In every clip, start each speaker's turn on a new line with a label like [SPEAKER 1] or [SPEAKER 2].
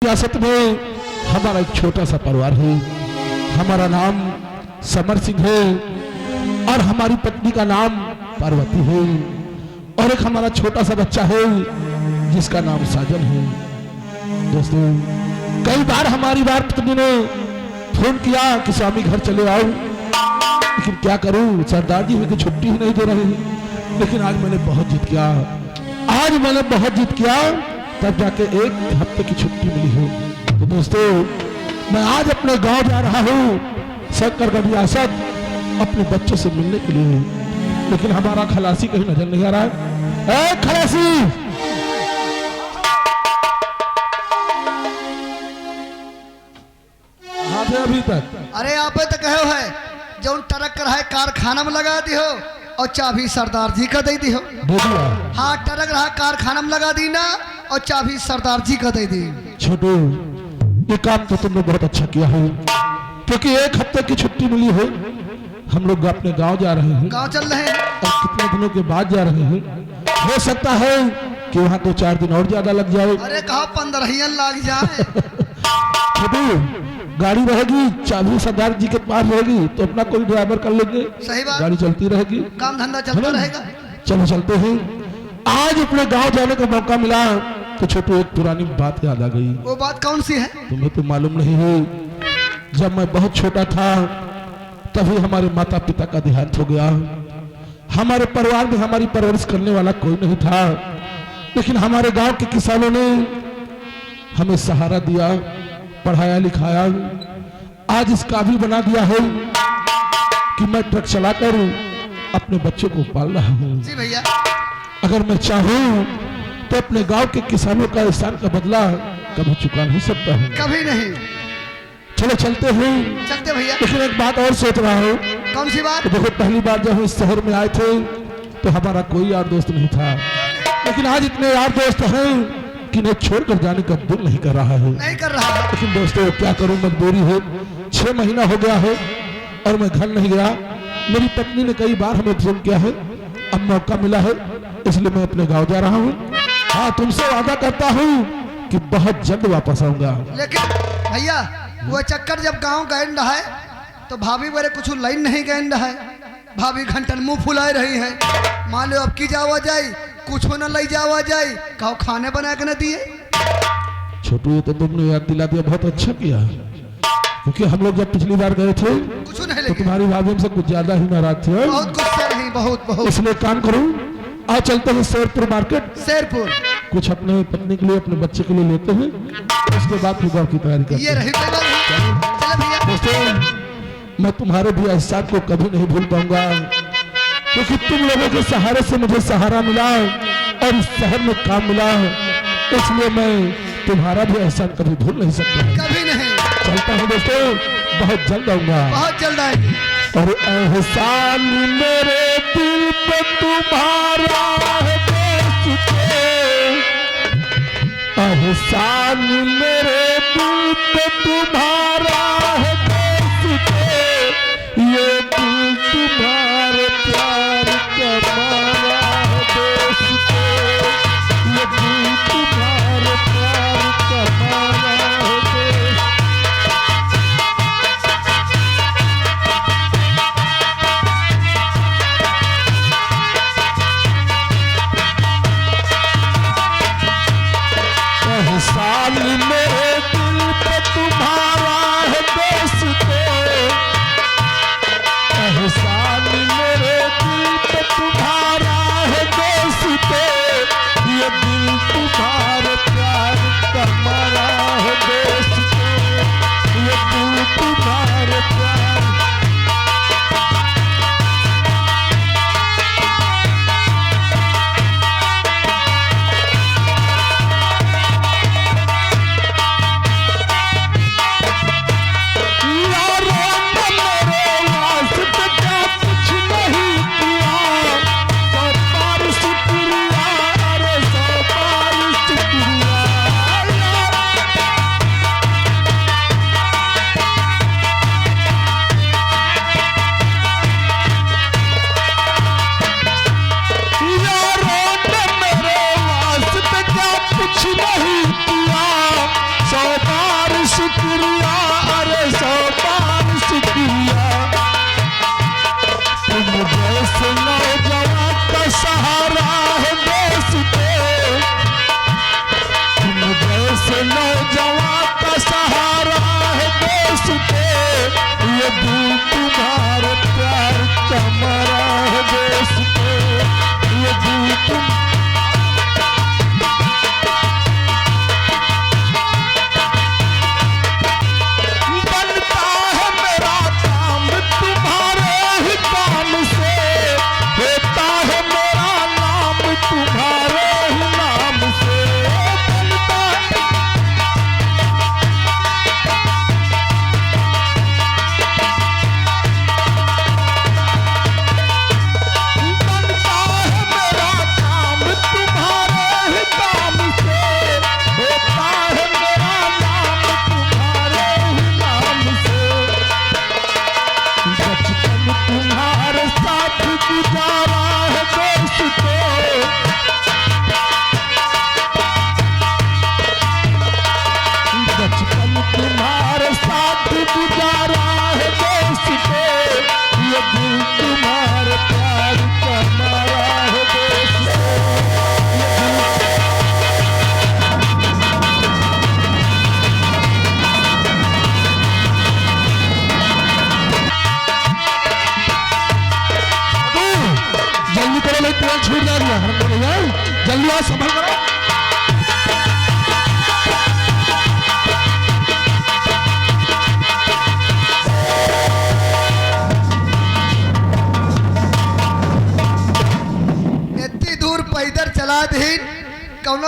[SPEAKER 1] रियासत में हमारा एक छोटा सा परिवार है। हमारा नाम समर सिंह है और हमारी पत्नी का नाम पार्वती है और एक हमारा छोटा सा बच्चा है जिसका नाम साजन है। दोस्तों, कई बार हमारी पत्नी ने फोन किया कि स्वामी घर चले आओ, लेकिन क्या करूं, सरदार जी मुझे छुट्टी ही नहीं दे रहे हैं। लेकिन आज मैंने बहुत जिद किया, तब जाके एक हफ्ते की छुट्टी मिली है। तो दोस्तों, मैं आज अपने गांव जा रहा हूँ शंकरगढ़ रियासत अपने बच्चों से मिलने के लिए, लेकिन हमारा खलासी कहीं नजर नहीं आ रहा है। खलासी, कहाँ थे अभी तक?
[SPEAKER 2] अरे आप तो कहो है जो ट्रक कर है कारखाना में लगा दी हो और चाबी सरदार जी का दे दी हो। हाँ, ट्रक रहा कारखाना में लगा दी ना और चाबी सरदार जी का दे दी।
[SPEAKER 1] छोटू, ये काम तो तुमने बहुत अच्छा किया है, क्योंकि एक हफ्ते की छुट्टी मिली है। हम लोग अपने गांव जा रहे हैं।
[SPEAKER 2] गांव चल रहे हैं
[SPEAKER 1] और कितने दिनों के बाद जा रहे हैं। हो सकता है कि वहाँ 2-4 दिन और ज्यादा लग जाए।
[SPEAKER 2] अरे कहा 15 लग जाए।
[SPEAKER 1] छोटू, गाड़ी रहेगी, चाबी सरदार जी के पास रहेगी, तो अपना कोई ड्राइवर कर लेंगे।
[SPEAKER 2] सही बात,
[SPEAKER 1] गाड़ी चलती रहेगी,
[SPEAKER 2] काम धंधा चलता रहेगा।
[SPEAKER 1] चलो चलते हैं। आज अपने गांव जाने का मौका मिला तो छोटू, एक पुरानी बात याद आ गई।
[SPEAKER 2] वो बात कौन सी है?
[SPEAKER 1] तुम्हें तो मालूम नहीं है, जब मैं बहुत छोटा था तभी हमारे माता पिता का देहांत हो गया। हमारे परिवार में हमारी परवरिश करने वाला कोई नहीं था, लेकिन हमारे गांव के किसानों ने हमें सहारा दिया, पढ़ाया लिखाया, आज इस काबिल बना दिया है कि मैं ट्रक चलाकर अपने बच्चों को पाल रहा हूँ।
[SPEAKER 2] जी भैया,
[SPEAKER 1] अगर मैं चाहूँ तो अपने गांव के किसानों का एहसान का बदला कभी चुका नहीं सकता हूँ।
[SPEAKER 2] कभी नहीं।
[SPEAKER 1] चलो चलते हैं।
[SPEAKER 2] चलते भैया।
[SPEAKER 1] लेकिन एक बात और सोच रहा हूँ।
[SPEAKER 2] कौन सी बात?
[SPEAKER 1] तो देखो, पहली बार जब हम इस शहर में आए थे तो हमारा कोई यार दोस्त नहीं था, लेकिन आज इतने यार दोस्त हैं कि इन्हें छोड़कर जाने का दिल नहीं कर रहा है।
[SPEAKER 2] नहीं कर रहा है।
[SPEAKER 1] लेकिन दोस्तों, क्या करूं, मजबूरी है। 6 महीना हो गया है और मैं घर नहीं गया। मेरी पत्नी ने कई बार हमें फोन किया है, अब मौका मिला है इसलिए मैं अपने गाँव जा रहा हूँ। हाँ, तुमसे वादा करता हूँ कि बहुत जल्द वापस आऊंगा।
[SPEAKER 2] लेकिन भैया, वो चक्कर जब गांव गए है तो भाभी मेरे कुछ लाइन नहीं गए है। भाभी घंटन मुंह फुलाए रही है। मान लो अब की जावा जाए, कुछ न ले जावा जाए, कहो खाने बना के न दिए।
[SPEAKER 1] छोटू, ये तो तुमने याद दिला दिया, बहुत अच्छा किया, क्योंकि हम लोग जब पिछली बार गए थे
[SPEAKER 2] कुछ नहीं
[SPEAKER 1] तो तुम्हारी भाभी हमसे कुछ ज्यादा ही नाराज थी।
[SPEAKER 2] बहुत गुस्से रही, बहुत।
[SPEAKER 1] इसलिए काम करूं, आज चलते हैं शेरपुर मार्केट।
[SPEAKER 2] शेरपुर
[SPEAKER 1] कुछ अपने पत्नी के लिए, अपने बच्चे के लिए लेते हैं, उसके बाद फिर गाँव की तैयारी करते
[SPEAKER 2] ये रही। चलो भैया।
[SPEAKER 1] दोस्तों, मैं तुम्हारे भी एहसान को कभी नहीं भूल पाऊंगा, क्योंकि तुम लोगों के सहारे से मुझे सहारा मिला और इस शहर में काम मिला, इसलिए मैं तुम्हारा भी एहसान कभी भूल नहीं सकता।
[SPEAKER 2] कभी नहीं।
[SPEAKER 1] चलता हूँ दोस्तों, बहुत जल्द आऊंगा।
[SPEAKER 2] बहुत जल्द आएंगे।
[SPEAKER 1] और एहसान मेरे दिल पे तुम्हारा है बेशुके, एहसान मेरे दिल पे तुम्हारा है बेशुके, ये दिल तुम्हारे प्यार का मारा है बेशुके, ये दिल तुम्हारे प्यार का मारा है बेशुके। एहसान मेरे दिल पे तुम्हारा है बेशुके, एहसान मेरे दिल पे तुम्हारा है बेशुके, ये दिल तुम्हारे प्यार का मारा है बेशुके, ये दिल तुम्हारे प्यार। सौ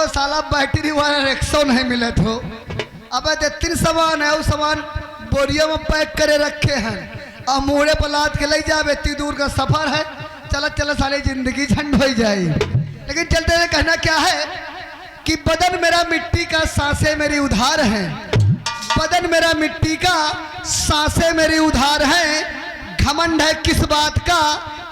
[SPEAKER 2] कौनो साला बैटरी वाला रिक्शा नहीं मिले तो अबे दे तीन सामान है, वो सामान बोरिया में पैक करे रखे हैं और मुड़े पर लाद के ले जावे। इतनी दूर का सफर है, चल चल साली जिंदगी झंड हो जाए। लेकिन चलते हुए कहना क्या है कि बदन मेरा मिट्टी का, सांसें मेरी उधार हैं। बदन मेरा मिट्टी का, सांसें मेरी उधार हैं। घमंड है किस बात का,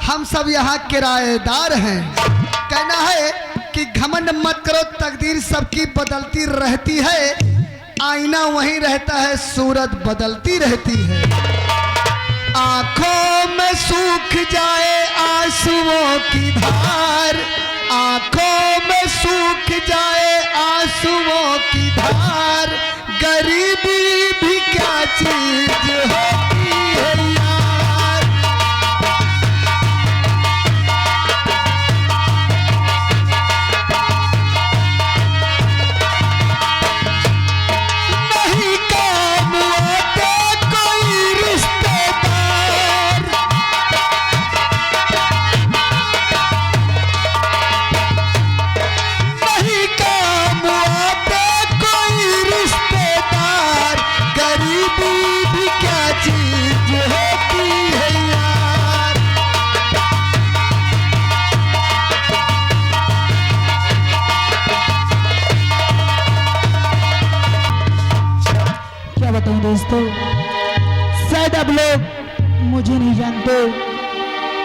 [SPEAKER 2] हम सब यहाँ किराएदार हैं। कहना है कि घमंड मत करो, तकदीर सबकी बदलती रहती है। आईना वहीं रहता है, सूरत बदलती रहती है। आंखों में सूख जाए आंसुओं की धार, आंखों में सूख जाए आंसुओं की धार। गरीबी भी क्या चीज होती है यार। नहीं काम आते कोई रिश्तेदार, नहीं काम आते कोई रिश्तेदार। गरीबी भी क्या चीज होती है यार।
[SPEAKER 3] क्या बताऊं दोस्तों, शायद आप लोग मुझे नहीं जानते।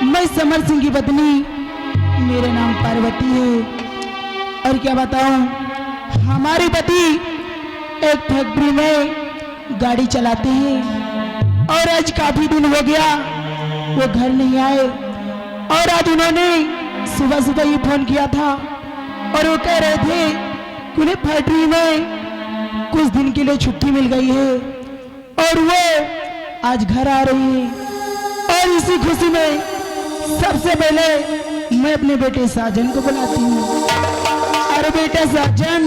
[SPEAKER 3] मैं समर सिंह की पत्नी, मेरा नाम पार्वती है। और क्या बताऊं, हमारे पति एक फैक्ट्री में गाड़ी चलाते हैं और आज काफी दिन हो गया वो घर नहीं आए। और आज उन्होंने सुबह सुबह ही फोन किया था और वो कह रहे थे कि उन्हें फैक्ट्री में कुछ दिन के लिए छुट्टी मिल गई है और वो आज घर आ रही है। और इसी खुशी में सबसे पहले मैं अपने बेटे साजन को बुलाती हूँ। अरे बेटा साजन,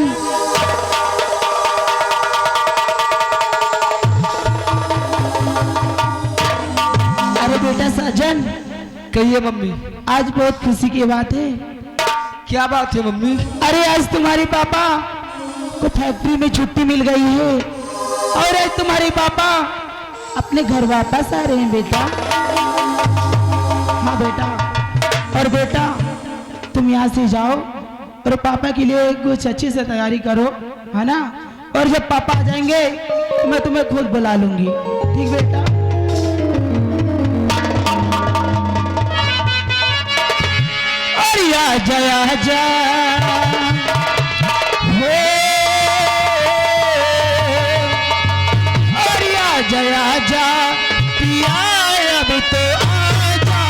[SPEAKER 3] अरे बेटा साजन,
[SPEAKER 4] कहिए मम्मी।
[SPEAKER 3] आज बहुत खुशी की बात है।
[SPEAKER 4] क्या बात है मम्मी?
[SPEAKER 3] अरे आज तुम्हारे पापा को फैक्ट्री में छुट्टी मिल गई है और आज तुम्हारे पापा अपने घर वापस आ रहे हैं बेटा। हाँ बेटा, और बेटा तुम यहाँ से जाओ और पापा के लिए कुछ अच्छी से तैयारी करो, है ना। और जब पापा आ जाएंगे तो मैं तुम्हें खुद बुला लूंगी, ठीक बेटा। और या जया जा हो, और या जया जा पिया अब तो आजा।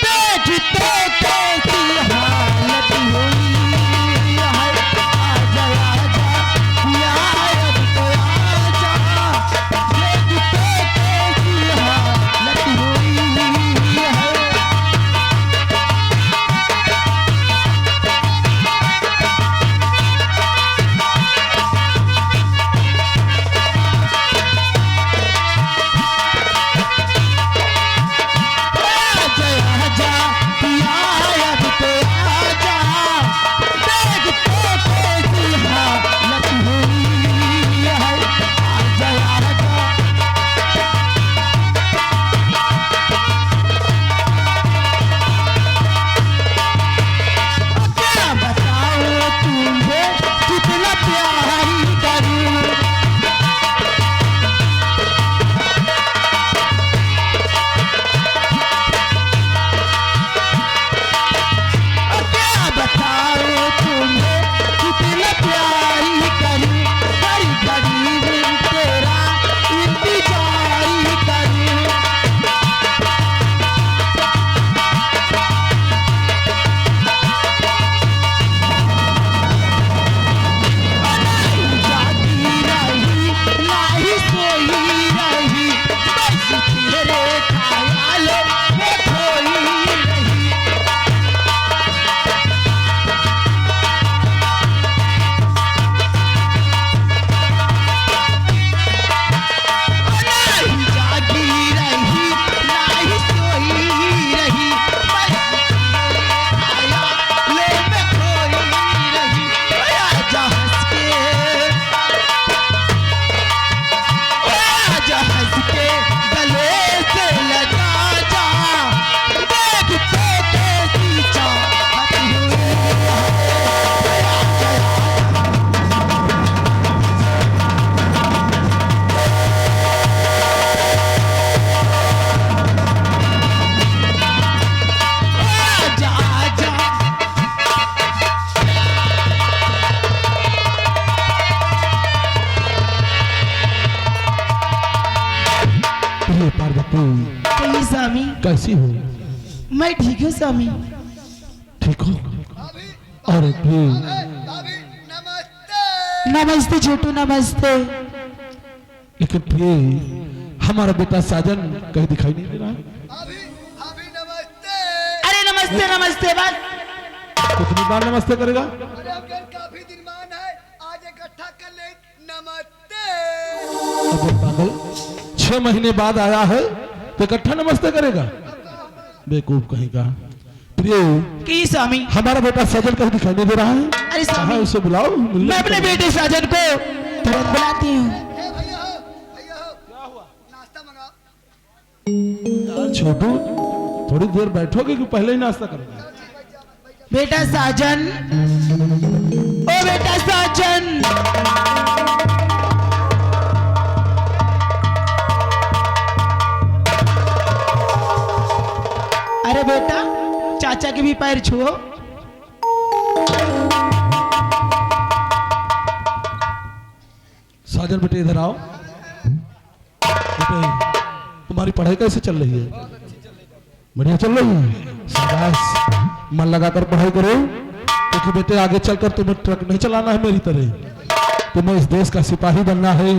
[SPEAKER 3] देखते कैसी हालत हुई है, आजा आजा पिया अब तो आजा। देखते कैसी हालत हुई है।
[SPEAKER 1] कैसी हो?
[SPEAKER 3] मैं ठीक हूँ स्वामी।
[SPEAKER 1] ठीक हो?
[SPEAKER 2] भाभी
[SPEAKER 1] अरे फिर
[SPEAKER 2] भाभी नमस्ते।
[SPEAKER 3] नमस्ते छोटू, नमस्ते।
[SPEAKER 1] लेकिन फिर हमारा बेटा साजन कहीं दिखाई नहीं दे रहा है।
[SPEAKER 2] भाभी भाभी नमस्ते।
[SPEAKER 3] अरे नमस्ते नमस्ते बस।
[SPEAKER 1] कितनी बार नमस्ते करेगा?
[SPEAKER 2] अरे अब काफी दिन मान है, आज इकट्ठा कर ले। नमस्ते।
[SPEAKER 1] अबे पागल, 6 महीने बाद आया है तो इकट्ठा नमस्ते करेगा? बेवकूफ कहीं का। प्रिय,
[SPEAKER 3] की स्वामी?
[SPEAKER 1] हमारा बेटा साजन कहीं दिखाई नहीं दे रहा है।
[SPEAKER 3] अरे
[SPEAKER 1] कहाँ
[SPEAKER 3] स्वामी,
[SPEAKER 1] उसे बुलाओ।
[SPEAKER 3] मैं अपने बेटे साजन को तुरंत बुलाती हूँ।
[SPEAKER 2] भैया हो क्या हुआ? नाश्ता मंगाओ।
[SPEAKER 1] यार छोटू, थोड़ी देर बैठोगे कि पहले ही नाश्ता करोगे?
[SPEAKER 3] बेटा साजन, ओ बेटा साजन। अरे बेटा, चाचा के भी पैर छुओ।
[SPEAKER 1] साजन बेटे इधर आओ। बेटे, तुम्हारी पढ़ाई कैसे चल रही है? बढ़िया चल रही है? शाबाश, मन लगाकर पढ़ाई करो, क्योंकि बेटे आगे चलकर तुम्हें ट्रक नहीं चलाना है मेरी तरह, तुम्हें इस देश का सिपाही बनना है।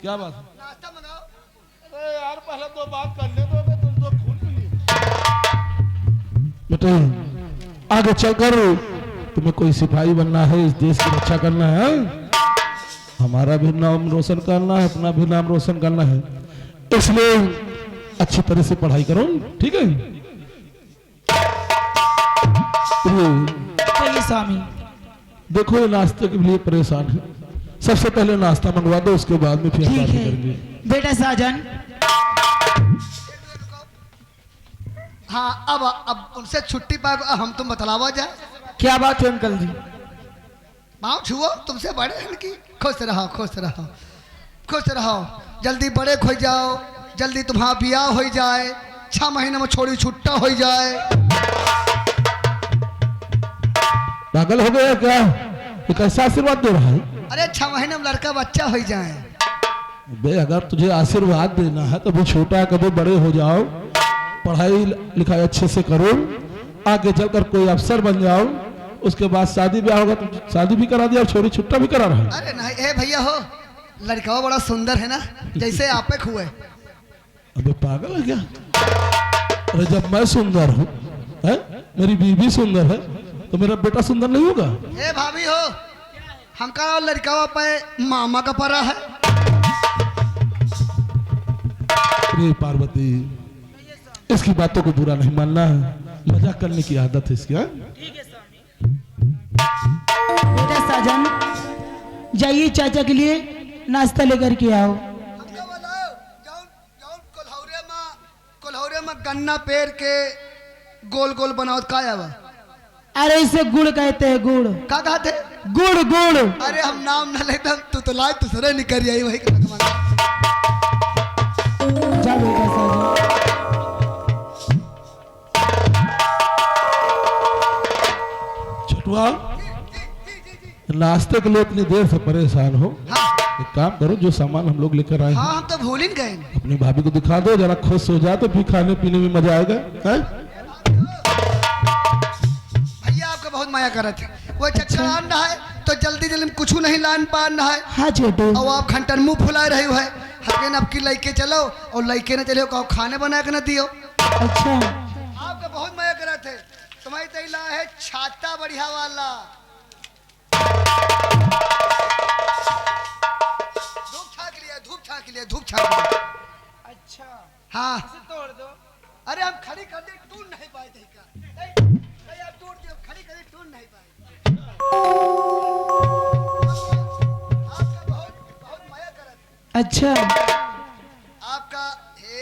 [SPEAKER 1] क्या बात है?
[SPEAKER 2] नाश्ता मंगाओ।
[SPEAKER 1] अरे यार, पहले तो बात कर ले दो, तुम तो खून पी लिए। बेटे, आगे चलकर तुम्हें कोई सिपाही बनना है, इस देश की रक्षा करना है, हमारा भी नाम रोशन करना है, अपना भी नाम रोशन करना है। इसलिए अच्छी तरह से पढ़ाई करो, ठीक है?
[SPEAKER 3] कहिए स्वामी।
[SPEAKER 1] देखो, ये नाश्ते के लिए परेशान है, सबसे पहले नाश्ता मंगवा दो, उसके बाद में फिर
[SPEAKER 3] ठीक
[SPEAKER 1] बात
[SPEAKER 3] है
[SPEAKER 1] करेंगे।
[SPEAKER 3] बेटा साजन।
[SPEAKER 2] हाँ अब उनसे छुट्टी पा हम तुम बतलावा जाए।
[SPEAKER 4] क्या बात है अंकल जी?
[SPEAKER 2] पाँव छुओ, तुमसे बड़े हैं कि। खुश रहो खुश रहो खुश रहो, जल्दी बड़े हो जाओ, जल्दी तुम्हारा ब्याह हो जाए, 6 महीने में छोड़ी छुट्टा हो जाए।
[SPEAKER 1] पागल हो गया क्या? ये कैसा आशीर्वाद दे रहा है?
[SPEAKER 2] अरे 6 महीने में लड़का बच्चा हो जाए।
[SPEAKER 1] बे, अगर तुझे आशीर्वाद देना है तो भी छोटा कभी बड़े हो जाओ, पढ़ाई लिखाई अच्छे से करो, आगे चलकर कोई अफसर बन जाओ, उसके बाद शादी ब्याह होगा तो शादी भी करा दिया और छोरी छुट्टा भी करा रहा है।
[SPEAKER 2] अरे नहीं, ए भैया हो, लड़का बड़ा सुंदर है ना, जैसे आपे हुए।
[SPEAKER 1] अबे पागल है क्या? अरे जब मैं सुंदर हूँ, मेरी बीवी सुंदर है, तो मेरा बेटा सुंदर नहीं होगा?
[SPEAKER 2] ए भाभी हो, हमका लड़का पे मामा का परा है।
[SPEAKER 1] अरे पार्वती, इसकी बातों को बुरा नहीं मानना है, मजाक करने की आदत है इसकी। हाँ?
[SPEAKER 3] बेटा साजन, जाइए चाचा के लिए नाश्ता लेकर के आओ।
[SPEAKER 2] हमका बोलाओ, जाऊं कोल्हौरे में गन्ना पेड़ के गोल गोल बनाओ का आवा।
[SPEAKER 3] अरे इसे गुड़ कहते हैं, गुड़।
[SPEAKER 2] का कहते?
[SPEAKER 3] गुड़ गुड़।
[SPEAKER 2] अरे हम नाम न लेते, तू तो लाए दूसरे निकल आई वही का कमाल।
[SPEAKER 3] जा बेटा साजन।
[SPEAKER 1] छोटुआ, नाश्ते के लिए इतनी देर से परेशान हो,
[SPEAKER 2] हाँ
[SPEAKER 1] एक काम करो, जो सामान हम लोग लेकर आए हैं
[SPEAKER 2] हाँ, हम तो भूल ही गए।
[SPEAKER 1] अपनी भाभी को दिखा दो, जरा खुश हो जाए तो फिर खाने पीने में मजा आएगा। है?
[SPEAKER 2] भैया आपका बहुत माया कर रहे थे, वो चक्कर आन रहा है तो जल्दी जल्दी कुछ नहीं लान पान रहा है,
[SPEAKER 3] हाँ छोटू।
[SPEAKER 2] और आप घंटन मुंह फुलाए रहे हो है। हकेन आपकी लड़के चलो और लड़के न चलो, कहो खाने बना के न दियो।
[SPEAKER 3] अच्छा,
[SPEAKER 2] आपका बहुत माया कर रहे थे। तुम्हारी तैला है छाता बढ़िया वाला, धूप छाक लिया धूप छाक लिया।
[SPEAKER 3] अच्छा
[SPEAKER 2] हाँ
[SPEAKER 3] तोड़ दो।
[SPEAKER 2] अरे हम खड़ी कर दे, टूट नहीं पाए थे का। आप टूट दियो, खड़ी कर दे, टूट नहीं पाए। आपका बहुत बहुत माया कर रहे थे।
[SPEAKER 3] अच्छा
[SPEAKER 2] आपका हे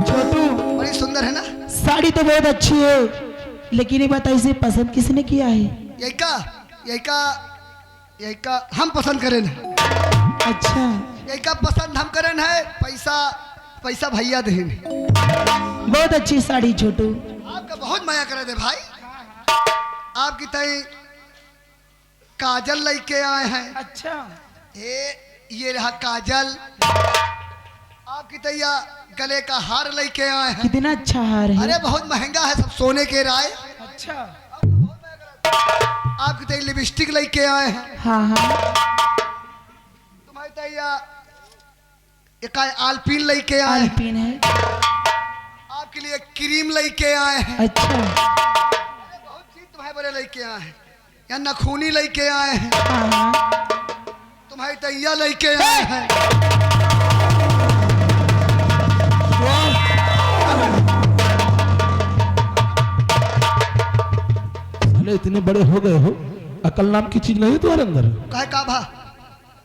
[SPEAKER 3] छोटू,
[SPEAKER 2] बड़ी सुंदर है ना।
[SPEAKER 3] साड़ी तो बहुत अच्छी है, लेकिन ये बता इसे पसंद किसने किया है?
[SPEAKER 2] यही का हम पसंद करें ना।
[SPEAKER 3] अच्छा,
[SPEAKER 2] यही का पसंद हम करें है। पैसा पैसा भैया दें।
[SPEAKER 3] बहुत अच्छी साड़ी छोटू।
[SPEAKER 2] आपका बहुत माया करे थे भाई। आपकी तय काजल लेके आए हैं।
[SPEAKER 3] अच्छा,
[SPEAKER 2] ये रहा काजल। आपकी तैया गले का हार लेके आए हैं।
[SPEAKER 3] कितना अच्छा हार है।
[SPEAKER 2] अरे बहुत महंगा है, सब सोने के राय।
[SPEAKER 3] अच्छा,
[SPEAKER 2] आपकी तैया लिपस्टिक लेके आए हैं।
[SPEAKER 3] हाँ हाँ,
[SPEAKER 2] तुम्हारी तैया एक आलपीन लेके आए हैं।
[SPEAKER 3] आलपीन है।
[SPEAKER 2] आपके लिए क्रीम लेके आए हैं।
[SPEAKER 3] अच्छा,
[SPEAKER 2] बहुत चीज तुम्हारे बड़े लेके आए हैं। या नखूनी लेके आए हैं।
[SPEAKER 3] हाँ हाँ,
[SPEAKER 2] तुम्हारी तैया लेके आए हैं।
[SPEAKER 1] साले इतने बड़े हो गए हो, अकल नाम की चीज नहीं है तुम्हारे अंदर?
[SPEAKER 2] कहे का भा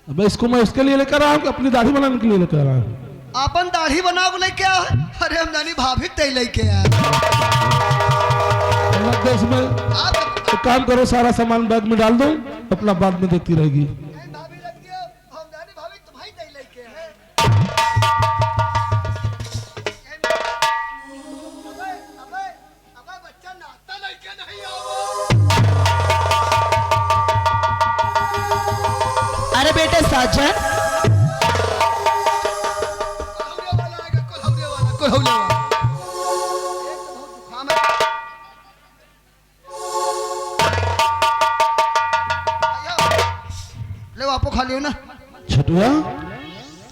[SPEAKER 1] अब इसको मैं उसके लिए लेकर आया हूँ कि अपनी दाढ़ी बनाने के लिए लेकर आया हूँ?
[SPEAKER 2] अपन दाढ़ी बनाओ लेके आए हैं। अरे हम जानी भाभी तय लेके आए।
[SPEAKER 1] देश में
[SPEAKER 2] आप
[SPEAKER 1] तो काम करो, सारा सामान बैग में डाल दो, अपना बाद में देखती रहेगी।
[SPEAKER 2] भाभी लगती है, हम जानी भाभी तुम्हारी तय लेके आए। अबे बच्चा नाश्ता लेके नहीं आओ।
[SPEAKER 3] अरे बेटे साजन,
[SPEAKER 2] कोल्हौरे वाला एक तो बहुत जुकाम है। ले आपको खा लियो ना।
[SPEAKER 1] छटुआ,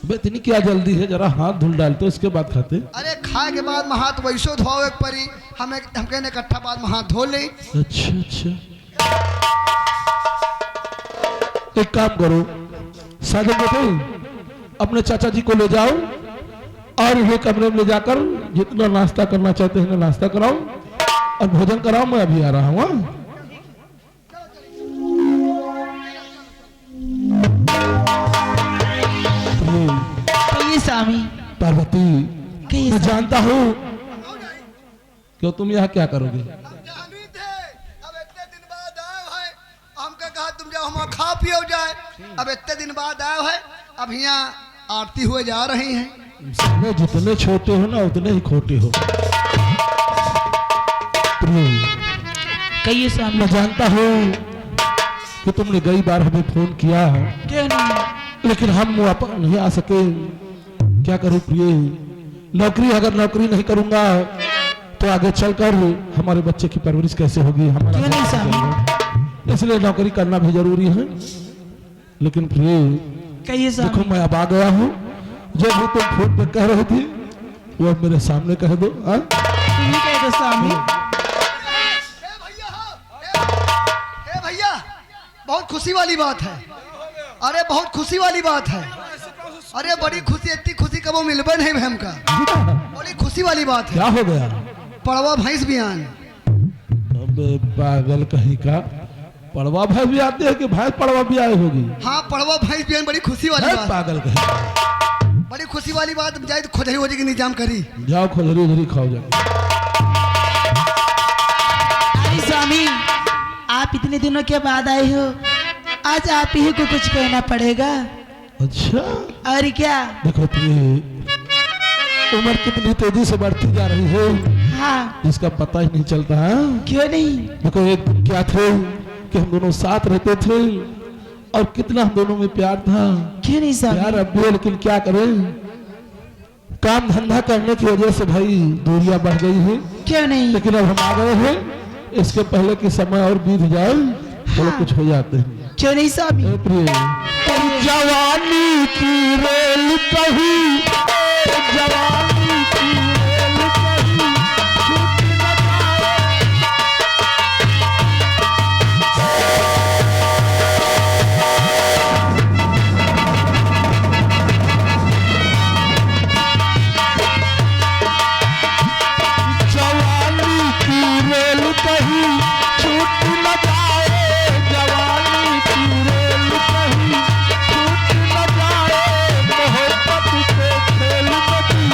[SPEAKER 1] अबे इतनी क्या जल्दी है? जरा हाथ धुल डालते उसके बाद खाते।
[SPEAKER 2] अरे खाए के बाद में हाथ वैसो धोओ एक परी। हम कहने इकट्ठा बाद में हाथ धो ले।
[SPEAKER 1] अच्छा अच्छा, एक काम करो साजन बेटे, अपने चाचा जी को ले जाओ और ये कमरे में ले जाकर जितना नाश्ता करना चाहते हैं नाश्ता कराओ और भोजन कराओ। मैं अभी आ रहा हूँ।
[SPEAKER 3] कहिए स्वामी,
[SPEAKER 1] पार्वती,
[SPEAKER 3] कहिए
[SPEAKER 1] मैं
[SPEAKER 3] स्वामी।
[SPEAKER 1] जानता हूँ क्यों तुम यहाँ क्या करोगे।
[SPEAKER 2] जानी थे, अब इतने दिन बाद आए है। हमका कहा तुम जाओ हम खा पियो जाए। अब इतने दिन बाद आए है, अब यहाँ आरती हुए जा रही हैं।
[SPEAKER 1] साले जितने छोटे हो ना उतने ही खोटे हो।
[SPEAKER 3] कहिए स्वामी।
[SPEAKER 1] मैं जानता हूँ कि तुमने कई बार हमें फोन किया,
[SPEAKER 3] क्यों नहीं?
[SPEAKER 1] लेकिन हम वापस नहीं आ सके। क्या करूं प्रिय, नौकरी अगर नौकरी नहीं करूंगा तो आगे चलकर हमारे बच्चे की परवरिश कैसे होगी, हमारा
[SPEAKER 3] क्यों नहीं
[SPEAKER 1] घर कैसे
[SPEAKER 3] स्वामी?
[SPEAKER 1] चलेगा? इसलिए नौकरी करना भी जरूरी है। लेकिन प्रिय
[SPEAKER 3] कहिए
[SPEAKER 1] देखो,
[SPEAKER 3] स्वामी।
[SPEAKER 1] मैं अब आ गया हूँ। जो भी तुम फोन पे कह रहे थे वो अब मेरे सामने कह दो। हाँ?
[SPEAKER 3] तुम ही कह दो स्वामी।
[SPEAKER 2] ए भैया, बहुत खुशी वाली बात है। अरे बहुत खुशी वाली बात है। अरे बड़ी खुशी, इतनी खुशी कब मिलबे नहीं हमका। बड़ी खुशी वाली बात है।
[SPEAKER 1] क्या हो गया?
[SPEAKER 2] पड़वा भैंस बियान।
[SPEAKER 1] अब पागल कहीं का, पड़वा भैंस भी आते हैं कि भैंस पड़वा भी आए होगी?
[SPEAKER 2] हाँ पड़वा भैंस बियान, बड़ी खुशी वाली
[SPEAKER 1] है
[SPEAKER 2] बात।
[SPEAKER 1] पागल कहीं का।
[SPEAKER 2] बड़ी खुशी वाली बात। जाए तो खोजरी वोजरी की इंतजाम करी।
[SPEAKER 1] जाओ खोजरी उधरी खाओ जाओ।
[SPEAKER 3] अरे स्वामी, आप इतने दिनों के बाद आए हो, आज आप ही को कुछ कहना पड़ेगा।
[SPEAKER 1] अच्छा,
[SPEAKER 3] और क्या?
[SPEAKER 1] देखो प्रिय, उम्र कितनी तेजी से बढ़ती जा रही है,
[SPEAKER 3] हाँ,
[SPEAKER 1] इसका पता ही नहीं चलता है।
[SPEAKER 3] क्यों नहीं?
[SPEAKER 1] देखो एक दिन क्या थे कि हम दोनों साथ रहते थे और कितना हम दोनों में प्यार था।
[SPEAKER 3] क्यों नहीं
[SPEAKER 1] प्यार
[SPEAKER 3] स्वामी?
[SPEAKER 1] अब भी है, लेकिन क्या करें, काम धंधा करने की वजह से भाई दूरियां बढ़ गई है।
[SPEAKER 3] क्यों नहीं?
[SPEAKER 1] लेकिन अब हम आ गए हैं, इसके पहले कि समय और बीत जाए थोड़ा कुछ हो जाते हैं।
[SPEAKER 3] क्यों नहीं स्वामी?
[SPEAKER 1] ए प्रिय, जवानी की रेल कही, जवानी की रेल कही, छूट न जाए। जवानी की रेल कही छूट न जाए, जवानी की रेल कही छूट न जाए, मोहब्बत के खेल में भी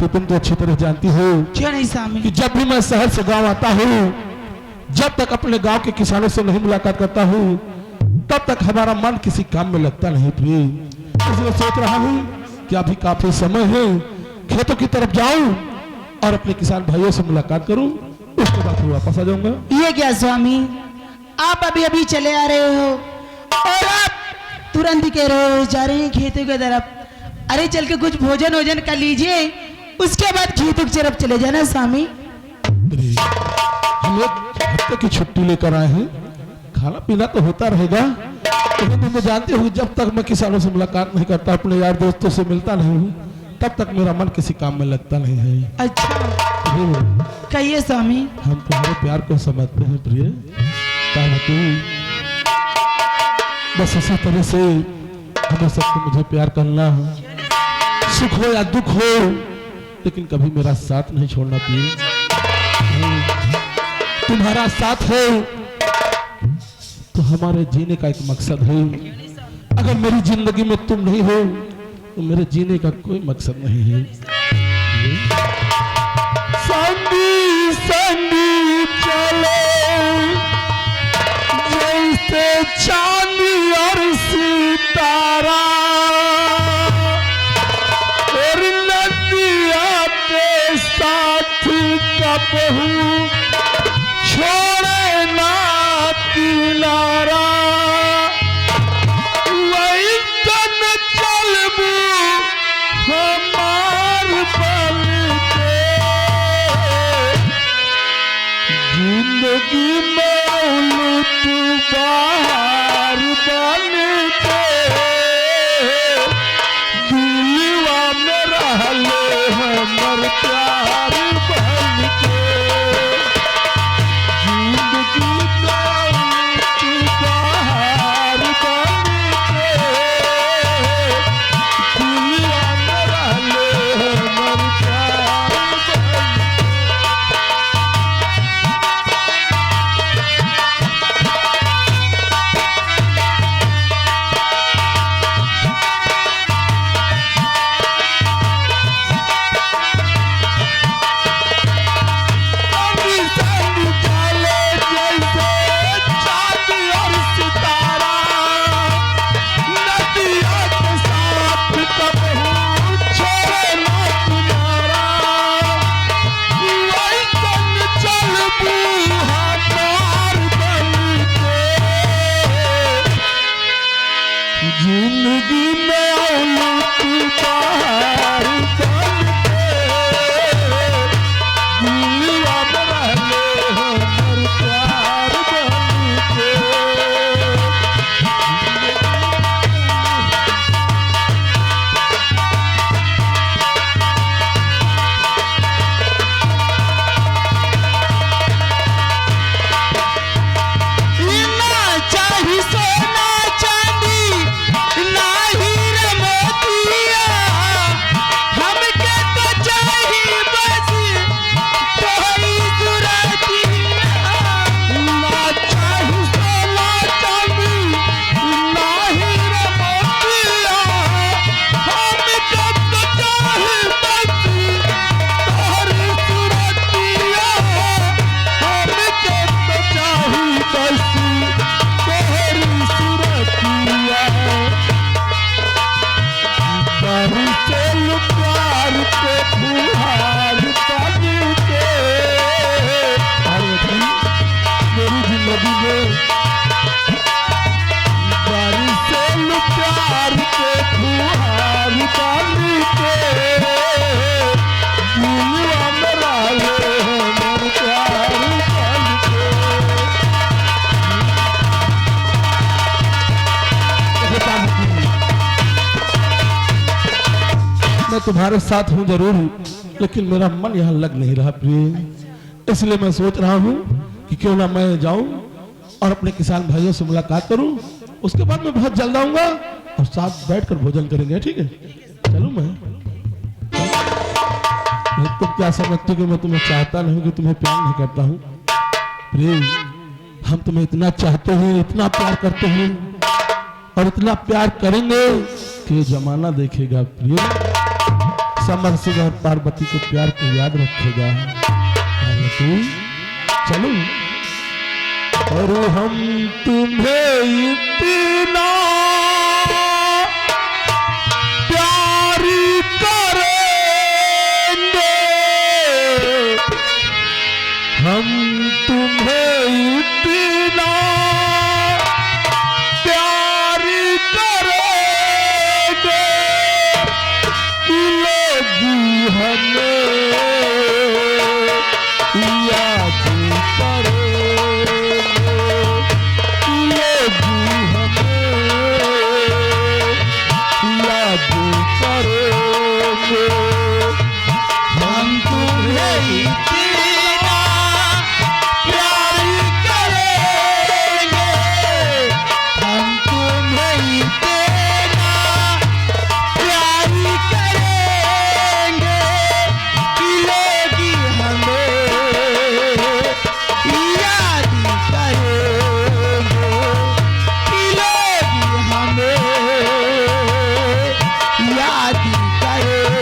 [SPEAKER 1] भारती, तुम तो अच्छी तरह जानती हो
[SPEAKER 3] क्यों नहीं स्वामी?
[SPEAKER 1] कि जब भी मैं शहर से गांव आता हूँ, जब तक अपने गांव के किसानों से नहीं मुलाकात करता हूँ, तब तक हमारा मन किसी काम में लगता नहीं प्रिय। इसलिए सोच रहा हूँ कि अभी काफी समय है, खेतों की तरफ जाऊं और अपने किसान भाइयों से मुलाकात करूं, उसके बाद फिर वापस आ जाऊंगा।
[SPEAKER 3] ये क्या स्वामी, आप अभी अभी चले आ रहे हो और आप तुरंत ही कह रहे हो जा रहे हैं खेतों की तरफ। अरे चल के कुछ भोजन वोजन कर लीजिए, उसके बाद खेतों की तरफ चले जाना स्वामी।
[SPEAKER 1] हम एक हफ्ते की छुट्टी लेकर आए हैं, खाना पीना तो होता रहेगा, लेकिन तुम तो जानते हो जब तक मैं किसानों से मुलाकात नहीं करता, अपने यार दोस्तों से मिलता नहीं हूँ, तब तक मेरा मन किसी काम में लगता नहीं है।
[SPEAKER 3] अच्छा
[SPEAKER 1] प्रिय,
[SPEAKER 3] कहिए स्वामी।
[SPEAKER 1] हम तुम्हारे प्यार को समझते हैं प्रिय पार्वती। बस इसी तरह से हमें सबको मुझे प्यार करना, सुख हो या दुख हो, लेकिन कभी मेरा साथ नहीं छोड़ना प्रिय। तुम्हारा साथ है तो हमारे जीने का एक मकसद है। अगर मेरी जिंदगी में तुम नहीं हो तो मेरे जीने का कोई मकसद नहीं है। संगी संगी चले जैसे चांदी और सितारा, और नदिया के साथ कबहू छोड़े ना किनारा, वही तन चलबू हमार बन के, जिंदगी में उलट बाहर बन के, दिलवा में रहले हमर प्यार बन के, जिंदगी में उलट बाहर बन के, दिलवा में रहले हमर प्यार बन के। जिंदगी में उलट बाहर बन के, दिलवा में रहले हमर प्यार बन के।
[SPEAKER 3] ना चाही सोना चांदी, ना हीरे मोतिया, हमके तो चाही बस तोहरी सुरतिया।
[SPEAKER 1] ना चाही सोना चांदी, ना हीरे मोतिया, हमके तो चाही बस तोहरी सूरतिया, हमके तो चाही बस तोहरी सूरतिया। बरसेल प्यार के फुहार बन के, पार्वती मेरी जिंदगी में बरसेल प्यार के फुहार बन के, दिलवा में रहले हमर प्यार बन के। मैं तुम्हारे साथ हूँ जरूर, लेकिन मेरा मन यहाँ लग नहीं रहा प्रिय। इसलिए मैं सोच रहा हूँ कि क्यों ना मैं जाऊं और अपने किसान भाइयों से मुलाकात करूं, उसके बाद मैं बहुत जल्द आऊंगा और साथ बैठकर भोजन करेंगे। ठीक है, चलूं मैं? तुम क्या समझते हो कि मैं तुम्हें चाहता नहीं, कि तुम्हें प्यार नहीं करता हूँ? प्रिय, हम तुम्हें इतना चाहते हैं, इतना प्यार करते हैं और इतना प्यार करेंगे कि जमाना देखेगा प्रिय। समर सिंह और पार्वती को प्यार को याद रखेगा। पार्वती चलो। और हम तुम्हें इतना प्यार करेंगे, हम तुम्हें इतना प्यार करेंगे कि लोग हमें याद करेंगे, कि लोग हमें याद करेंगे। हम तुम्हें इतना प्यार करेंगे, हम तुम्हें इतना प्यार करेंगे कि लोग हमें याद करेंगे, कि लोग हमें याद करेंगे।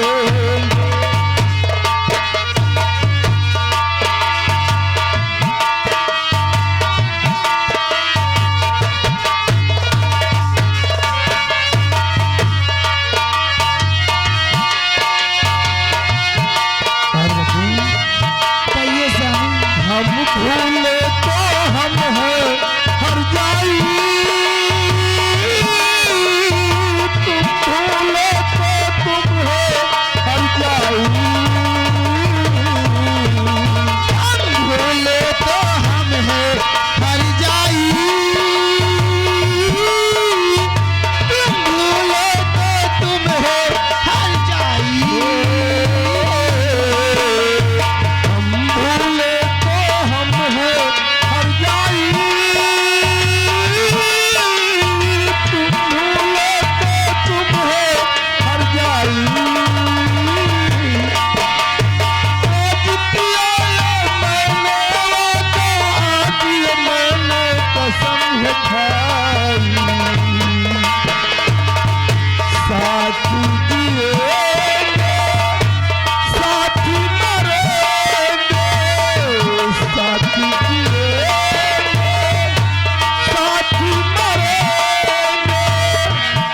[SPEAKER 3] कहिए स्वामी।
[SPEAKER 1] हम भूले तो हम हैं हर जाई, तुम भूले तो तुम हो हर जाई। हम भूले तो हम हैं हर जाई, तुम भूले तो तुम हो हर जाई। हम भूले तो हम हैं हर जाई, तुम भूले तो तुम हो हर जाई। आज किया मैंने वादा, आज मैंने कसम खाई, साथ जिएंगे साथ मरेंगे, साथ जिएंगे साथ मरेंगे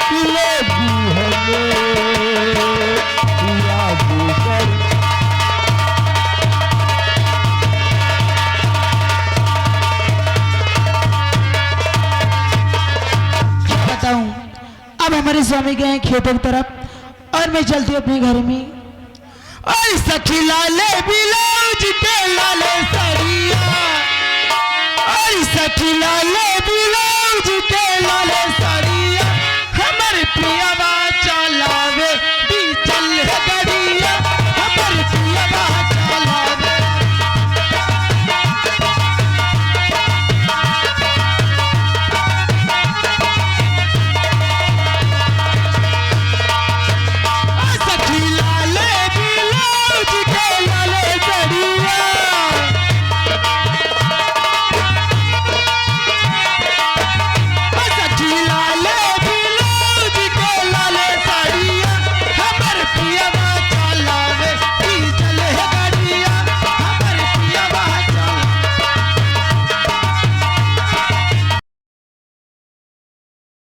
[SPEAKER 1] कि लोग हमें याद करें।
[SPEAKER 3] बताऊं, अब हमारे स्वामी गए हैं खेतों की तरफ और मैं चलती हूँ अपने घर में।
[SPEAKER 1] और सखी लाले ब्लाउज के लाले सरिया, और सखी लाले ब्लाउज के लाले सरिया, हमारे प्रिया